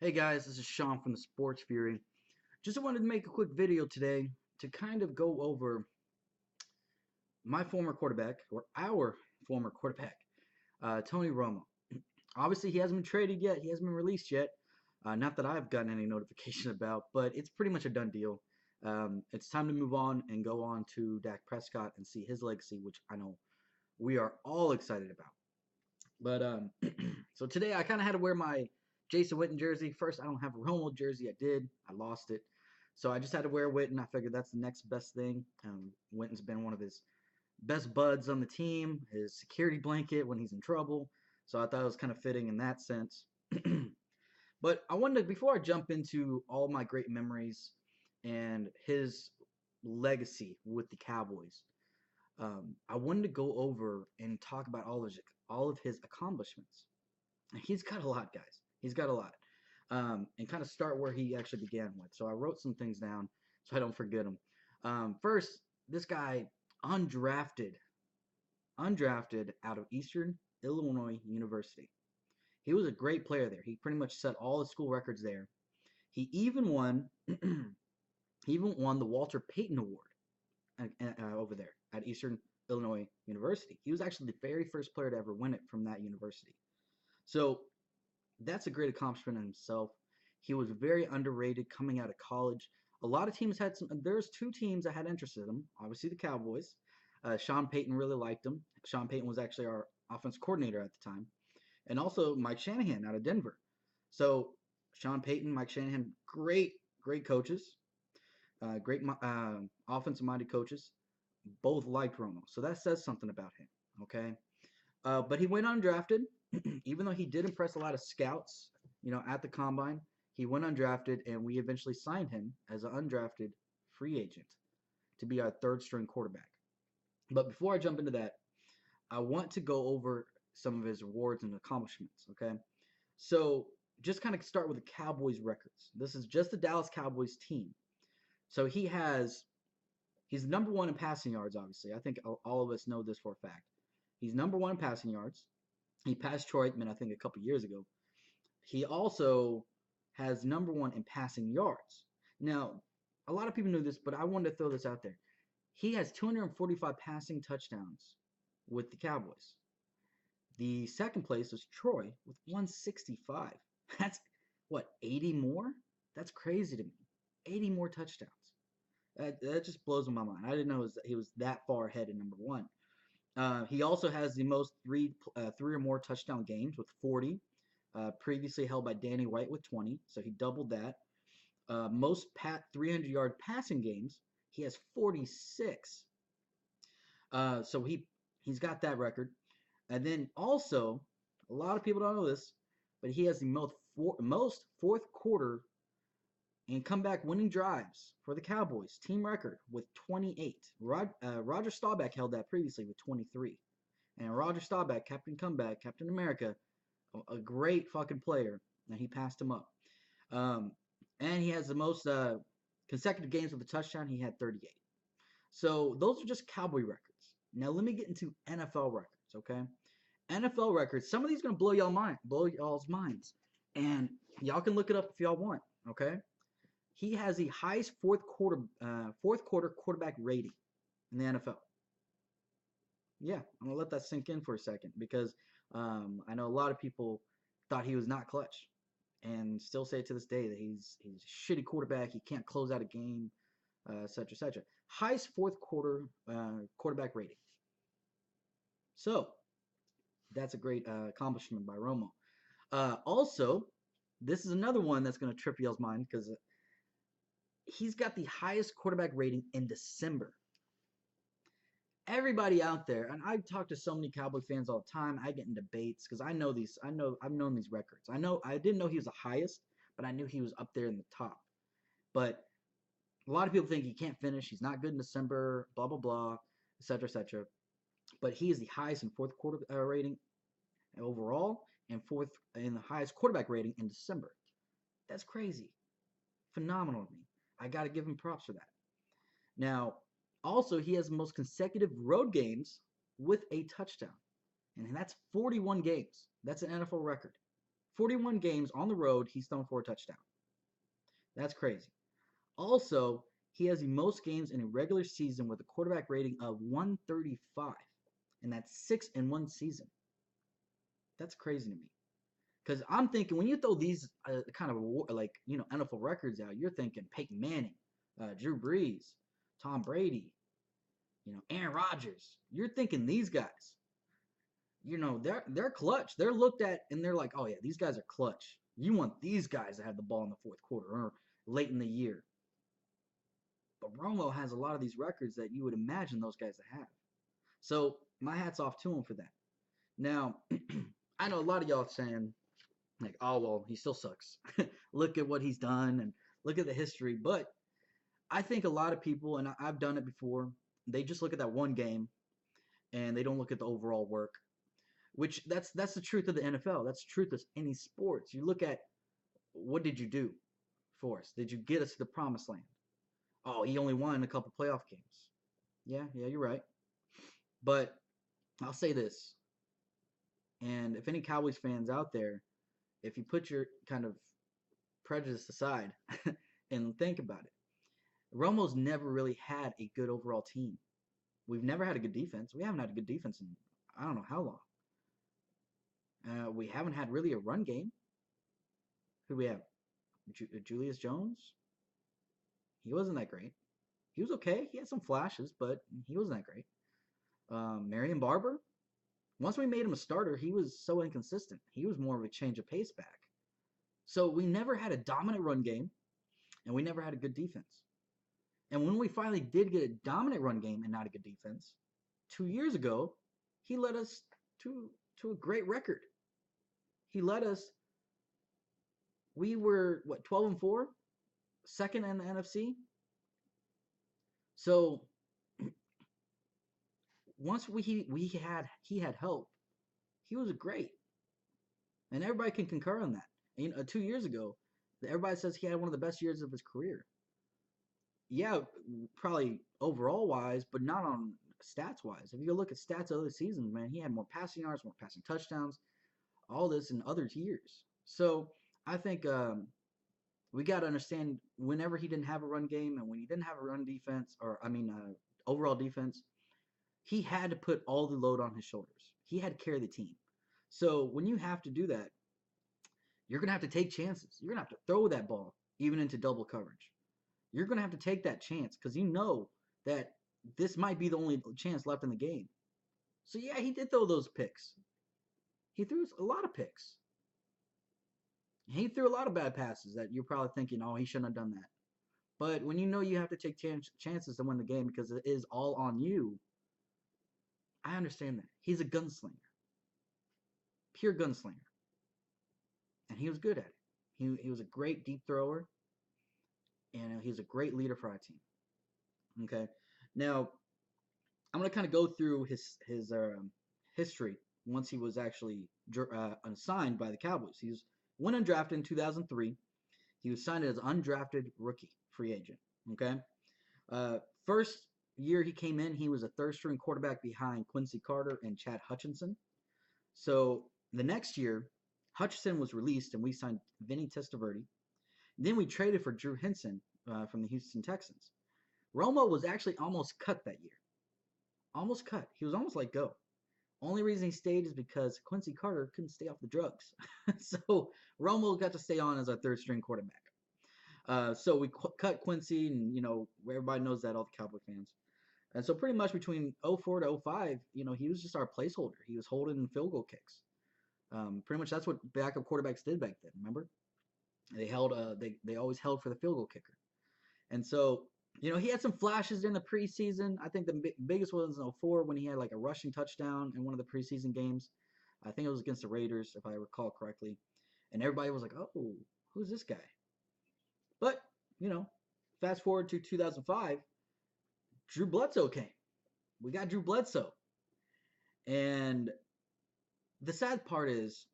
Hey guys, this is Sean from the Sports Fury. Just wanted to make a quick video today to kind of go over my former quarterback, or our former quarterback, Tony Romo. Obviously, he hasn't been traded yet, he hasn't been released yet. Not that I've gotten any notification about, but it's pretty much a done deal. It's time to move on and go on to Dak Prescott and see his legacy, which I know we are all excited about. But so today I kind of had to wear my Jason Witten jersey. First, I don't have a Romo jersey. I did. I lost it. So I just had to wear Witten. I figured that's the next best thing. Witten's been one of his best buds on the team, his security blanket when he's in trouble. So I thought it was kind of fitting in that sense. But I wanted to, before I jump into all my great memories and his legacy with the Cowboys, I wanted to go over and talk about all of his accomplishments. He's got a lot, guys. He's got a lot, and kind of start where he actually began with. So I wrote some things down so I don't forget them. First, this guy undrafted, undrafted out of Eastern Illinois University. He was a great player there. He pretty much set all the school records there. He even won, he even won the Walter Payton Award over there at Eastern Illinois University. He was actually the very first player to ever win it from that university. So that's a great accomplishment in himself. He was very underrated coming out of college. A lot of teams had some. There's two teams that had interest in him. Obviously, the Cowboys. Sean Payton really liked him. Sean Payton was actually our offense coordinator at the time, and also Mike Shanahan out of Denver. So Sean Payton, Mike Shanahan, great coaches, great offensive-minded coaches. Both liked Romo, so that says something about him. Okay, but he went undrafted, even though he did impress a lot of scouts, at the combine. He went undrafted, and we eventually signed him as an undrafted free agent to be our third string quarterback. But before I jump into that, I want to go over some of his awards and accomplishments. Okay, so just kind of start with the Cowboys records. This is just the Dallas Cowboys team. So he's number one in passing yards, obviously. I think all of us know this for a fact. He's number one in passing yards. He passed Troy Aikman, I think, a couple years ago. He also has number one in passing yards. Now, a lot of people knew this, but I wanted to throw this out there. He has 245 passing touchdowns with the Cowboys. The second place is Troy with 165. That's what, 80 more? That's crazy to me. 80 more touchdowns. That just blows my mind. I didn't know he was that far ahead in number one. He also has the most three or more touchdown games with 40, previously held by Danny White with 20, so he doubled that. Most 300-yard passing games, he has 46. So he's got that record. And then also, a lot of people don't know this, but he has the most fourth quarter and comeback winning drives for the Cowboys, team record with 28. Roger Staubach held that previously with 23. And Roger Staubach, Captain Comeback, Captain America, a great fucking player, and he passed him up. And he has the most consecutive games with a touchdown. He had 38. So those are just Cowboy records. Now let me get into NFL records, okay? NFL records. Some of these are gonna blow y'all's minds, and y'all can look it up if y'all want, okay? He has the highest fourth quarter quarterback rating in the NFL. Yeah, I'm gonna let that sink in for a second because I know a lot of people thought he was not clutch, and still say to this day that he's a shitty quarterback. He can't close out a game, etc. etc. Highest fourth quarter quarterback rating. So that's a great accomplishment by Romo. Also, this is another one that's going to trip y'all's mind because he's got the highest quarterback rating in December. Everybody out there, and I talk to so many Cowboy fans all the time. I get in debates because I know these. I've known these records. I didn't know he was the highest, but I knew he was up there in the top. But a lot of people think he can't finish. He's not good in December. Blah blah blah, etc. etc. But he is the highest in fourth quarter rating overall, and fourth in the highest quarterback rating in December. That's crazy, phenomenal to me. I got to give him props for that. Now, also, he has the most consecutive road games with a touchdown. And that's 41 games. That's an NFL record. 41 games on the road, he's thrown for a touchdown. That's crazy. Also, he has the most games in a regular season with a quarterback rating of 135, and that's 6 in 1 season. That's crazy to me. Because I'm thinking when you throw these kind of NFL records out, you're thinking Peyton Manning, Drew Brees, Tom Brady, Aaron Rodgers. You're thinking these guys. They're clutch. They're looked at and they're like, oh yeah, these guys are clutch. You want these guys to have the ball in the fourth quarter or late in the year. But Romo has a lot of these records that you would imagine those guys to have. So my hat's off to him for that. Now, I know a lot of y'all saying, like, oh, well, he still sucks. Look at what he's done and look at the history. But I think a lot of people, and I've done it before, they just look at that one game and they don't look at the overall work, which that's the truth of the NFL. That's the truth of any sports. You look at what did you do for us? Did you get us to the promised land? Oh, he only won a couple playoff games. Yeah, you're right. But I'll say this, and if any Cowboys fans out there, if you put your kind of prejudice aside and think about it, Romo's never really had a good overall team. We've never had a good defense. We haven't had a good defense in I don't know how long. We haven't had really a run game. Who do we have? Julius Jones? He wasn't that great. He was okay. He had some flashes, but he wasn't that great. Marion Barber? Once we made him a starter, he was so inconsistent. He was more of a change of pace back. So we never had a dominant run game, and we never had a good defense. And when we finally did get a dominant run game and not a good defense, 2 years ago, he led us to a great record. He led us. We were 12-4, second in the NFC. So once he had help, he was great, and everybody can concur on that. And, 2 years ago, everybody says he had one of the best years of his career. Yeah, probably overall wise, but not on stats wise. If you look at stats of other seasons, man, he had more passing yards, more passing touchdowns, all this in other years. So I think we got to understand whenever he didn't have a run game and when he didn't have a run defense, overall defense, he had to put all the load on his shoulders. He had to carry the team. So when you have to do that, you're going to have to take chances. You're going to have to throw that ball even into double coverage. You're going to have to take that chance because you know that this might be the only chance left in the game. So yeah, he did throw those picks. He threw a lot of picks. He threw a lot of bad passes that you're probably thinking, oh, he shouldn't have done that. But when you know you have to take chances to win the game because it is all on you, I understand that. He's a gunslinger. Pure gunslinger. And he was good at it. He was a great deep thrower. And he's a great leader for our team. Okay. Now, I'm going to kind of go through his history once he was actually unsigned by the Cowboys. He went undrafted in 2003. He was signed as an undrafted rookie free agent. Okay. First year he came in, he was a third-string quarterback behind Quincy Carter and Chad Hutchinson. So the next year, Hutchinson was released, and we signed Vinny Testaverde. Then we traded for Drew Henson from the Houston Texans. Romo was actually almost cut that year. Almost cut. He was almost let go. Only reason he stayed is because Quincy Carter couldn't stay off the drugs. So Romo got to stay on as our third-string quarterback. So we cut Quincy, and, everybody knows that, all the Cowboy fans. And so pretty much between 04 to 05, he was just our placeholder. He was holding field goal kicks. Pretty much that's what backup quarterbacks did back then, remember? They held they always held for the field goal kicker. And so, he had some flashes in the preseason. I think the biggest one was in 04 when he had like a rushing touchdown in one of the preseason games. I think it was against the Raiders, if I recall correctly. And everybody was like, oh, who's this guy? But, fast forward to 2005, Drew Bledsoe came. We got Drew Bledsoe. And the sad part is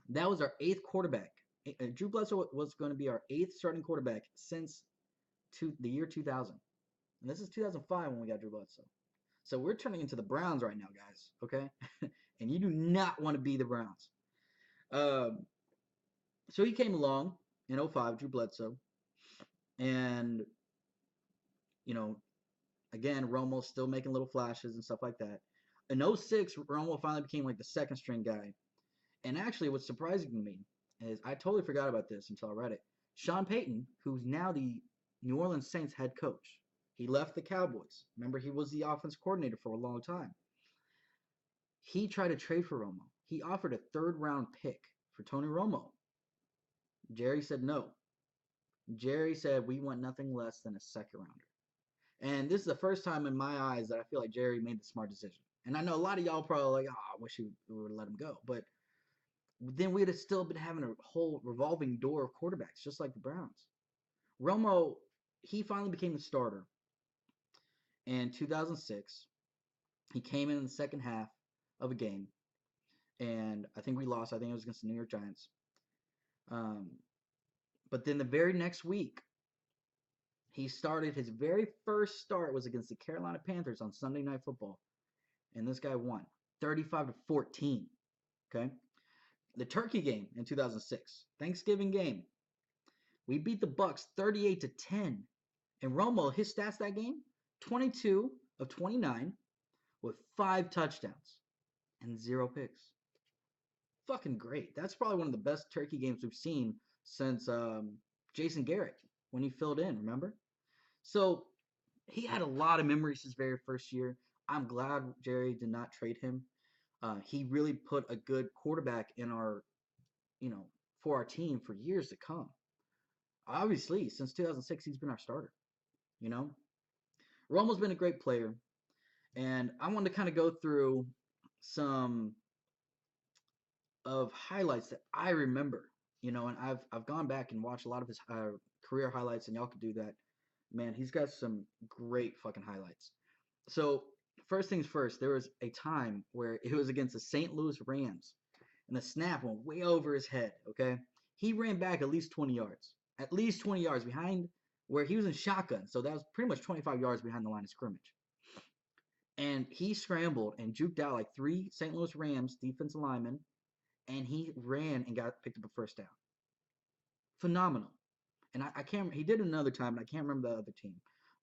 that was our 8th quarterback. Drew Bledsoe was going to be our 8th starting quarterback since the year 2000. And this is 2005 when we got Drew Bledsoe. So we're turning into the Browns right now, guys. Okay? And you do not want to be the Browns. So he came along in '05, Drew Bledsoe, and you know, again, Romo still making little flashes and stuff like that. In '06, Romo finally became like the second string guy. And actually, what's surprising to me is I totally forgot about this until I read it. Sean Payton, who's now the New Orleans Saints head coach, he left the Cowboys. Remember, he was the offense coordinator for a long time. He tried to trade for Romo. He offered a third round pick for Tony Romo. Jerry said no. Jerry said we want nothing less than a second rounder. And this is the first time in my eyes that I feel like Jerry made the smart decision. And I know a lot of y'all probably like, oh, I wish he would have let him go. But then we'd have still been having a whole revolving door of quarterbacks, just like the Browns. Romo, he finally became the starter in 2006. He came in the second half of a game, and I think we lost. I think it was against the New York Giants. Um, but then the very next week, he started his very first start was against the Carolina Panthers on Sunday Night Football, and this guy won 35-14. Okay, the Turkey game in 2006, Thanksgiving game, we beat the Bucks 38-10. And Romo, his stats that game, 22 of 29 with 5 touchdowns and 0 picks. Fucking great. That's probably one of the best Turkey games we've seen since Jason Garrett when he filled in, remember? So he had a lot of memories his very first year. I'm glad Jerry did not trade him. He really put a good quarterback in our, for our team for years to come. Obviously, since 2006, he's been our starter, you know? Romo's been a great player. And I wanted to kind of go through some of highlights that I remember, and I've gone back and watched a lot of his career highlights, and y'all could do that. Man, he's got some great fucking highlights. So first things first, there was a time where it was against the St. Louis Rams, and the snap went way over his head. Okay, he ran back at least 20 yards behind where he was in shotgun. So that was pretty much 25 yards behind the line of scrimmage. And he scrambled and juked out like 3 St. Louis Rams defensive linemen, and he ran and picked up a first down. Phenomenal. And I can't. He did it another time, and I can't remember the other team,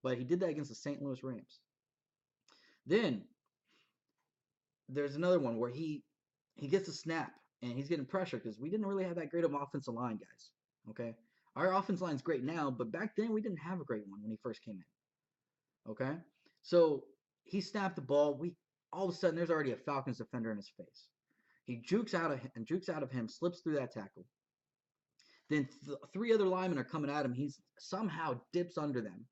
but he did that against the St. Louis Rams. Then there's another one where he gets a snap and he's getting pressure because we didn't really have that great of an offensive line, guys. Okay, our offensive line's great now, but back then we didn't have a great one when he first came in. Okay, so he snapped the ball. All of a sudden there's already a Falcons defender in his face. He jukes out of him, slips through that tackle. Then 3 other linemen are coming at him. He somehow dips under them,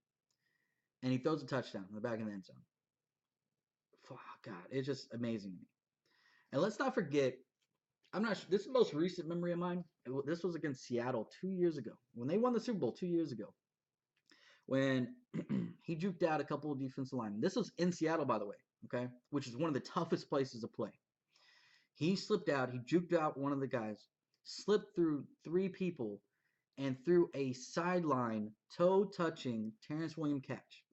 and he throws a touchdown in the back of the end zone. Oh, God, it's just amazing to me. And let's not forget, I'm not sure, this is the most recent memory of mine. This was against Seattle 2 years ago, when they won the Super Bowl 2 years ago, when he juked out a couple of defensive linemen. This was in Seattle, by the way, okay, which is one of the toughest places to play. He slipped out. He juked out one of the guys, slipped through 3 people, and threw a sideline toe-touching Terrence Williams catch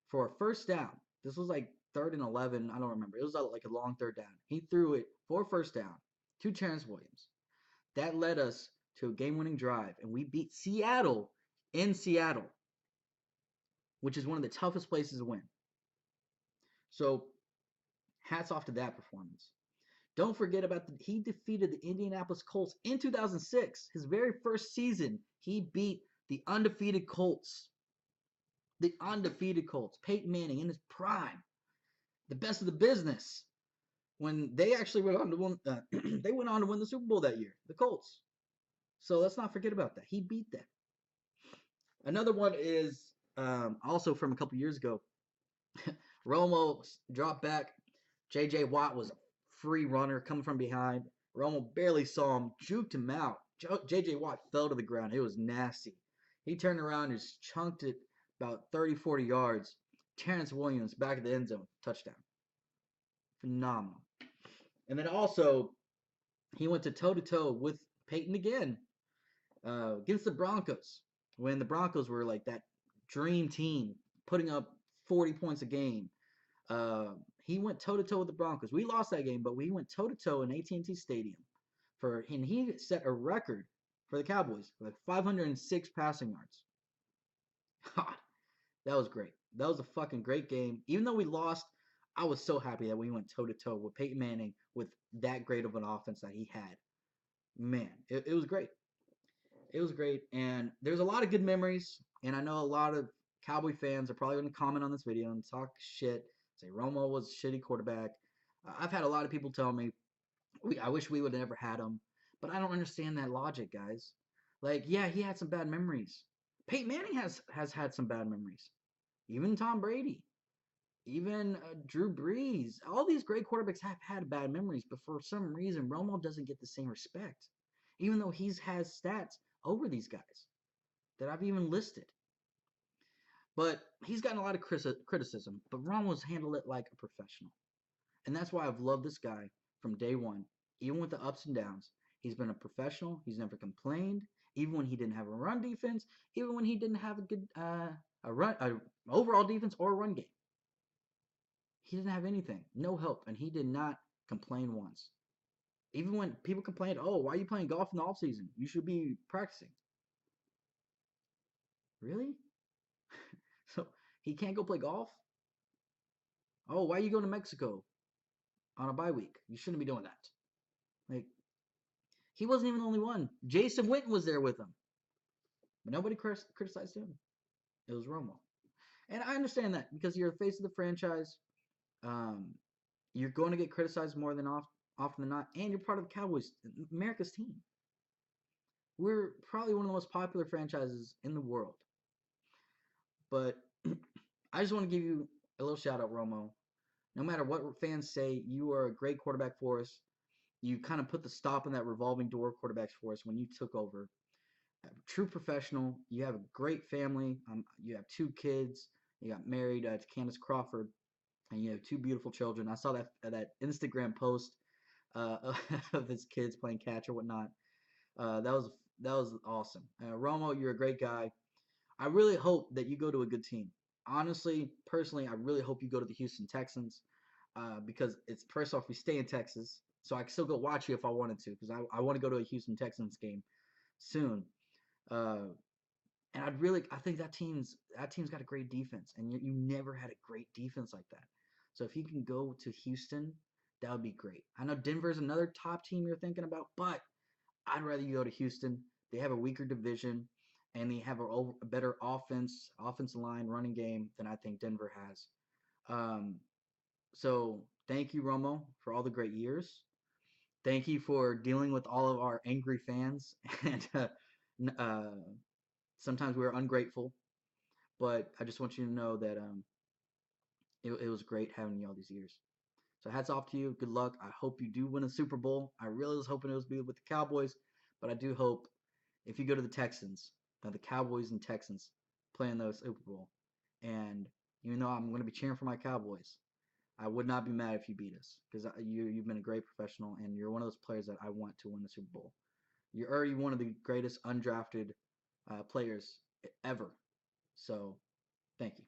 for a first down. This was like 3rd and 11. I don't remember. It was like a long third down. He threw it for a first down to Terrence Williams. That led us to a game-winning drive, and we beat Seattle in Seattle, which is one of the toughest places to win. So hats off to that performance. Don't forget he defeated the Indianapolis Colts in 2006. His very first season, he beat the undefeated Colts. The undefeated Colts. Peyton Manning in his prime. The best of the business. When they actually went on to win, they went on to win the Super Bowl that year, the Colts. So let's not forget about that. He beat them. Another one is also from a couple years ago. Romo dropped back. J.J. Watt was a free runner coming from behind. Romo barely saw him, juked him out. J.J. Watt fell to the ground. It was nasty. He turned around and just chunked it about 30, 40 yards. Terrence Williams back at the end zone. Touchdown. Phenomenal. And then also, he went to toe-to-toe with Peyton again against the Broncos when the Broncos were like that dream team putting up 40 points a game. He went toe-to-toe with the Broncos. We lost that game, but we went toe-to-toe in AT&T Stadium. And he set a record for the Cowboys with 506 passing yards. God, that was great. That was a fucking great game. Even though we lost, I was so happy that we went toe to toe with Peyton Manning with that great of an offense that he had. Man, it was great. It was great, and there's a lot of good memories. And I know a lot of Cowboy fans are probably going to comment on this video and talk shit, say Romo was a shitty quarterback. I've had a lot of people tell me, I wish we would have never had him, but I don't understand that logic, guys. Like, yeah, he had some bad memories. Peyton Manning has had some bad memories. Even Tom Brady, even Drew Brees. All these great quarterbacks have had bad memories, but for some reason, Romo doesn't get the same respect, even though he's has stats over these guys that I've even listed. But he's gotten a lot of criticism, but Romo's handled it like a professional. And that's why I've loved this guy from day one, even with the ups and downs. He's been a professional. He's never complained, even when he didn't have a run defense, even when he didn't have a good overall defense or a run game. He didn't have anything, no help, and he did not complain once. Even when people complained, "Oh, why are you playing golf in the off season? You should be practicing." Really? So he can't go play golf? Oh, why are you going to Mexico on a bye week? You shouldn't be doing that. Like, he wasn't even the only one. Jason Witten was there with him, but nobody criticized him. It was Romo, and I understand that because you're the face of the franchise. Um, you're going to get criticized more than often than not, and you're part of the Cowboys, America's team. We're probably one of the most popular franchises in the world. But I just want to give you a little shout out, Romo. No matter what fans say, you are a great quarterback for us. You kind of put the stop in that revolving door of quarterbacks for us when you took over. A true professional. You have a great family. You have two kids. You got married to Candace Crawford, and you have two beautiful children. I saw that Instagram post of his kids playing catch or whatnot. That was awesome. Romo, you're a great guy. I really hope that you go to a good team. Honestly, personally, I really hope you go to the Houston Texans because it's first off we stay in Texas, so I can still go watch you if I wanted to because I want to go to a Houston Texans game soon. Uh, and I think that team's got a great defense, and you never had a great defense like that. So if you can go to Houston, that would be great. I know Denver's another top team you're thinking about, but I'd rather you go to Houston. They have a weaker division, and they have a better offensive line, running game than I think Denver has. Um, so thank you, Romo, for all the great years. Thank you for dealing with all of our angry fans, and uh, sometimes we were ungrateful. But I just want you to know that it was great having you all these years. So hats off to you. Good luck. I hope you do win a Super Bowl. I really was hoping it was be with the Cowboys, but I do hope if you go to the Texans, the Cowboys and Texans play in the Super Bowl, and even though I'm going to be cheering for my Cowboys, I would not be mad if you beat us because you've been a great professional and you're one of those players that I want to win the Super Bowl. You're already one of the greatest undrafted players ever. So thank you.